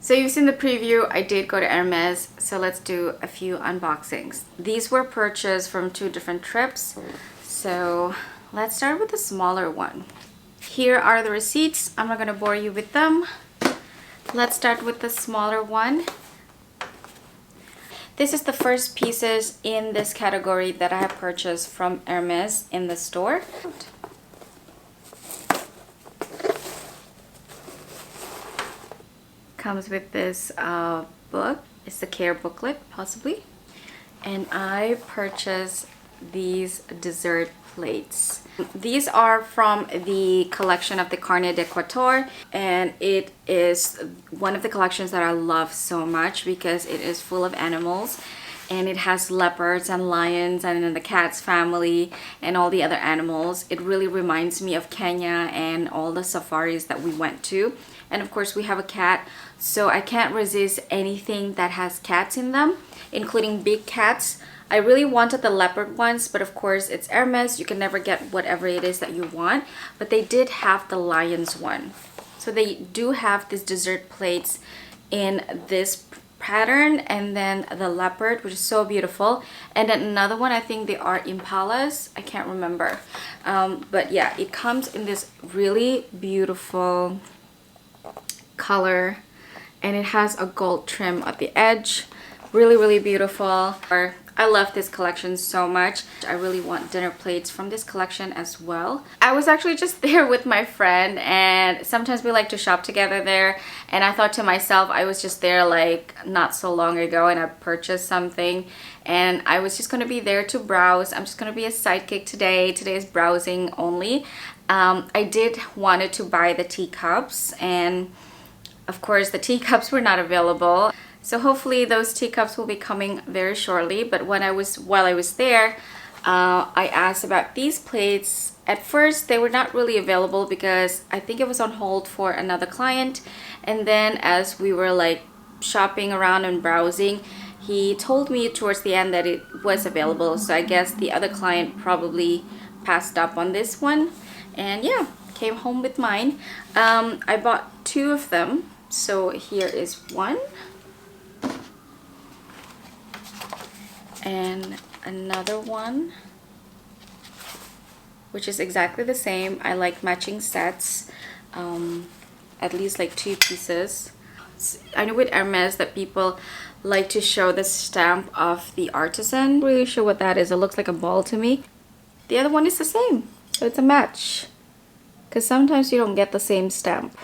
So you've seen the preview. I did go to Hermès, so let's do a few unboxings. These were purchased from 2 different trips. So let's start with the smaller one. Here are the receipts. I'm not gonna bore you with them. Let's start with the smaller one. This is the first pieces in this category that I have purchased from Hermès in the store. Comes with this book. It's the care booklet, possibly. And I purchased these dessert plates. These are from the collection of the Carnet d'Equateur, and it is one of the collections that I love so much because it is full of animals, and it has leopards and lions and then the cat's family and all the other animals. It really reminds me of Kenya and all the safaris that we went to. And of course we have a cat, so I can't resist anything that has cats in them, including big cats. I really wanted the leopard ones, but of course it's Hermès. You can never get whatever it is that you want. But they did have the lions one. So they do have these dessert plates in this pattern, and then the leopard, which is so beautiful, and then another one, I think they are impalas, I can't remember, but yeah, it comes in this really beautiful color, and it has a gold trim at the edge. Really beautiful. I love this collection so much. I really want dinner plates from this collection as well. I was actually just there with my friend, and sometimes we like to shop together there, and I thought to myself, I was just there like not so long ago and I purchased something, and I was just going to be there to browse. I'm just going to be a sidekick today. Today is browsing only. I did wanted to buy the teacups, and of course the teacups were not available. So hopefully those teacups will be coming very shortly. But while I was there, I asked about these plates. At first, they were not really available because I think it was on hold for another client. And then as we were like shopping around and browsing, he told me towards the end that it was available. So I guess the other client probably passed up on this one. And yeah, came home with mine. I bought 2 of them. So here is one. And another one, which is exactly the same. I like matching sets, at least like 2 pieces. I know with Hermès that people like to show the stamp of the artisan. I'm not really sure what that is. It looks like a ball to me. The other one is the same, so it's a match, because sometimes you don't get the same stamp.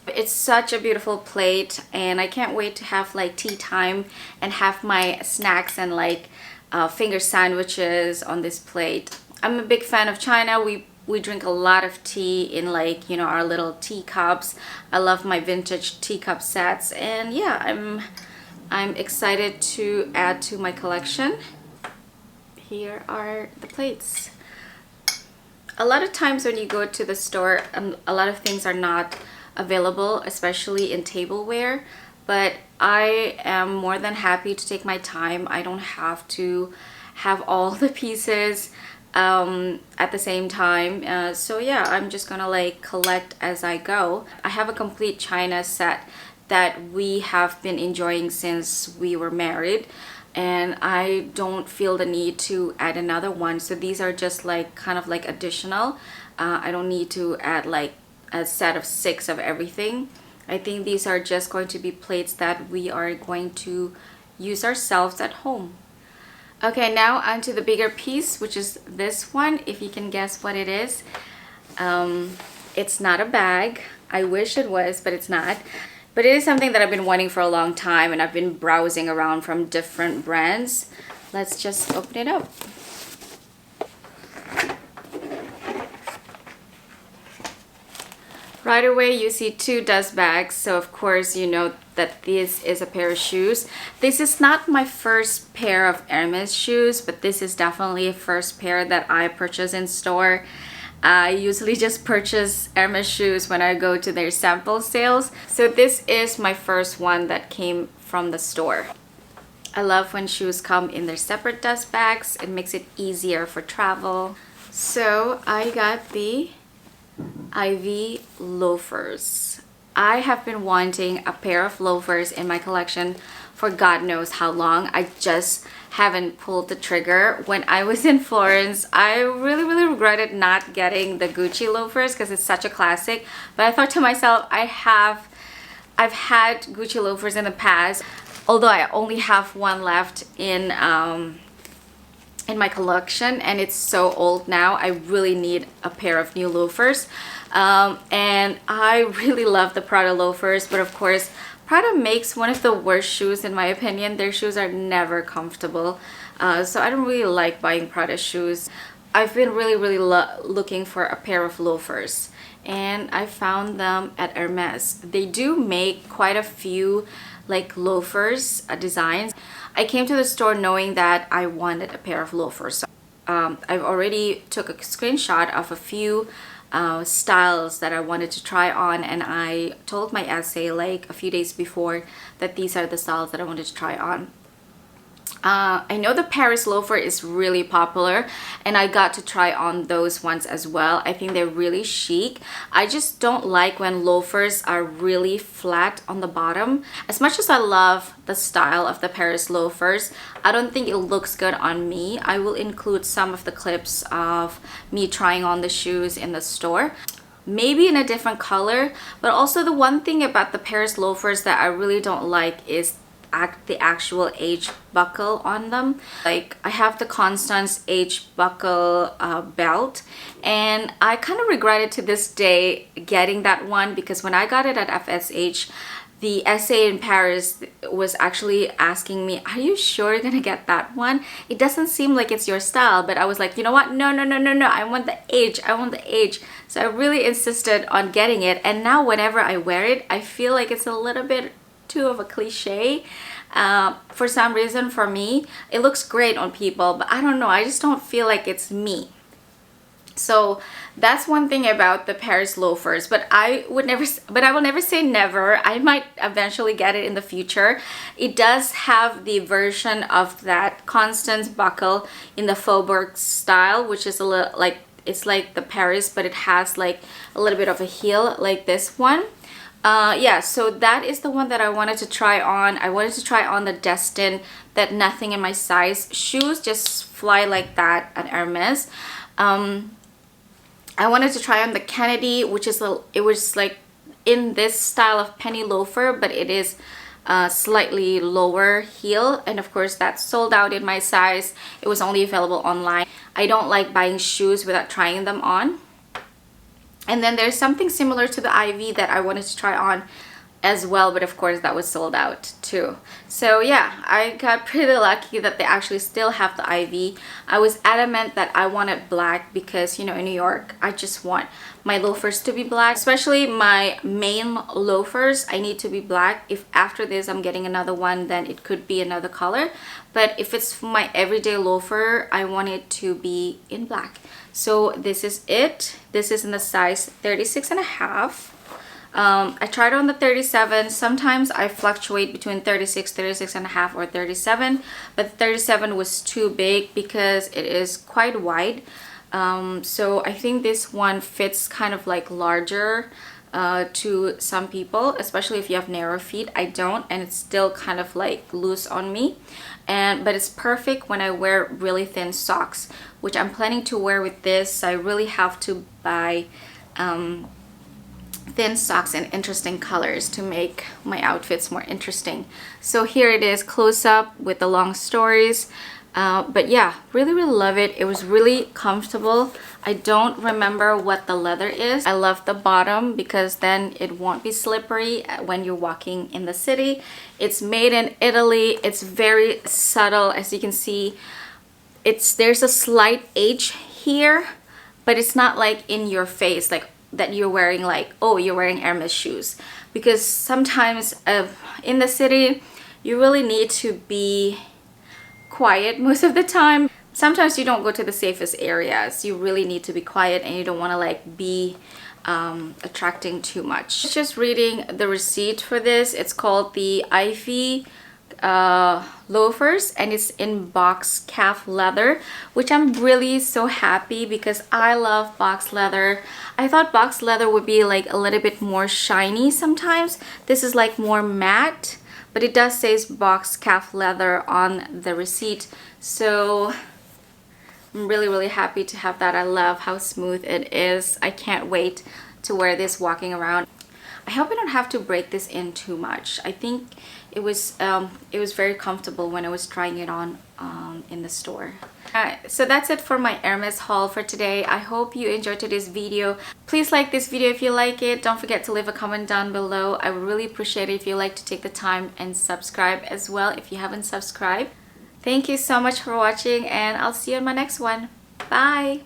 It's such a beautiful plate, and I can't wait to have like tea time and have my snacks and like finger sandwiches on this plate. I'm a big fan of China. We drink a lot of tea in like, you know, our little teacups. I love my vintage teacup sets, and yeah, I'm excited to add to my collection. Here are the plates. A lot of times when you go to the store, a lot of things are not available, especially in tableware, but I am more than happy to take my time. I don't have to have all the pieces at the same time, so yeah, I'm just gonna like collect as I go. I have a complete china set that we have been enjoying since we were married, and I don't feel the need to add another one. So these are just like kind of like additional. I don't need to add like a set of 6 of everything. I think these are just going to be plates that we are going to use ourselves at home. Okay, now onto the bigger piece, which is this one. If you can guess what it is. It's not a bag. I wish it was, but it's not. But it is something that I've been wanting for a long time, and I've been browsing around from different brands. Let's just open it up. Right away you see 2 dust bags, so of course you know that this is a pair of shoes. This is not my first pair of Hermès shoes, but this is definitely a first pair that I purchase in store. I usually just purchase Hermès shoes when I go to their sample sales. So this is my first one that came from the store. I love when shoes come in their separate dust bags. It makes it easier for travel. So I got the Ivy loafers. I have been wanting a pair of loafers in my collection for God knows how long. I just haven't pulled the trigger. When I was in Florence, I really regretted not getting the Gucci loafers because it's such a classic. But I thought to myself, I've had Gucci loafers in the past, although I only have one left in my collection, and it's so old now. I really need a pair of new loafers. And I really love the Prada loafers, but of course Prada makes one of the worst shoes in my opinion. Their shoes are never comfortable, so I don't really like buying Prada shoes. I've been really looking for a pair of loafers, and I found them at Hermès. They do make quite a few like loafers designs. I came to the store knowing that I wanted a pair of loafers. So, I've already took a screenshot of a few styles that I wanted to try on, and I told my essay like a few days before that these are the styles that I wanted to try on. I know the Paris loafer is really popular, and I got to try on those ones as well. I think they're really chic. I just don't like when loafers are really flat on the bottom. As much as I love the style of the Paris loafers, I don't think it looks good on me. I will include some of the clips of me trying on the shoes in the store, maybe in a different color. But also the one thing about the Paris loafers that I really don't like is the actual H buckle on them. Like, I have the Constance H buckle belt, and I kind of regretted to this day getting that one, because when I got it at FSH, the essay in Paris was actually asking me, are you sure you're gonna get that one? It doesn't seem like it's your style. But I was like, you know what, no, I want the H, I want the H. So I really insisted on getting it, and now whenever I wear it, I feel like it's a little bit too of a cliche. For some reason, for me, it looks great on people, but I don't know, I just don't feel like it's me. So that's one thing about the Paris loafers. But I will never say never. I might eventually get it in the future. It does have the version of that Constance buckle in the Faubourg style, which is a little like, it's like the Paris, but it has like a little bit of a heel like this one. Yeah, so that is the one that I wanted to try on. I wanted to try on the Destin, that nothing in my size shoes just fly like that at Hermès. I wanted to try on the Kennedy, which is it was like in this style of penny loafer, but it is slightly lower heel, and of course that's sold out in my size. It was only available online. I don't like buying shoes without trying them on. And then there's something similar to the Ivy that I wanted to try on as well, but of course that was sold out too. So yeah, I got pretty lucky that they actually still have the Ivy. I was adamant that I wanted black because, you know, in New York, I just want my loafers to be black, especially my main loafers. I need to be black. If after this I'm getting another one, then it could be another color. But if it's my everyday loafer, I want it to be in black. So this is it. This is in the size 36.5. I tried on the 37. Sometimes I fluctuate between 36, 36.5, or 37, but 37 was too big because it is quite wide. So I think this one fits kind of like larger to some people, especially if you have narrow feet. I don't, and it's still kind of like loose on me. But it's perfect when I wear really thin socks, which I'm planning to wear with this. I really have to buy thin socks in interesting colors to make my outfits more interesting. So here it is close up with the long stories. But yeah, really love it. It was really comfortable. I don't remember what the leather is. I love the bottom because then it won't be slippery when you're walking in the city. It's made in Italy. It's very subtle, as you can see. There's a slight H here, but it's not like in your face, like that you're wearing like, oh, you're wearing Hermès shoes. Because sometimes in the city, you really need to be quiet most of the time. Sometimes you don't go to the safest areas. You really need to be quiet, and you don't want to like be attracting too much. Just reading the receipt for this. It's called the Ivy loafers, and it's in box calf leather, which I'm really so happy because I love box leather. I thought box leather would be like a little bit more shiny sometimes. This is like more matte, but it does say box calf leather on the receipt, so I'm really happy to have that. I love how smooth it is. I can't wait to wear this walking around. I hope I don't have to break this in too much. I think it was very comfortable when I was trying it on in the store. So that's it for my Hermès haul for today. I hope you enjoyed today's video. Please like this video if you like it. Don't forget to leave a comment down below. I would really appreciate it if you like to take the time and subscribe as well if you haven't subscribed. Thank you so much for watching, and I'll see you in my next one. Bye!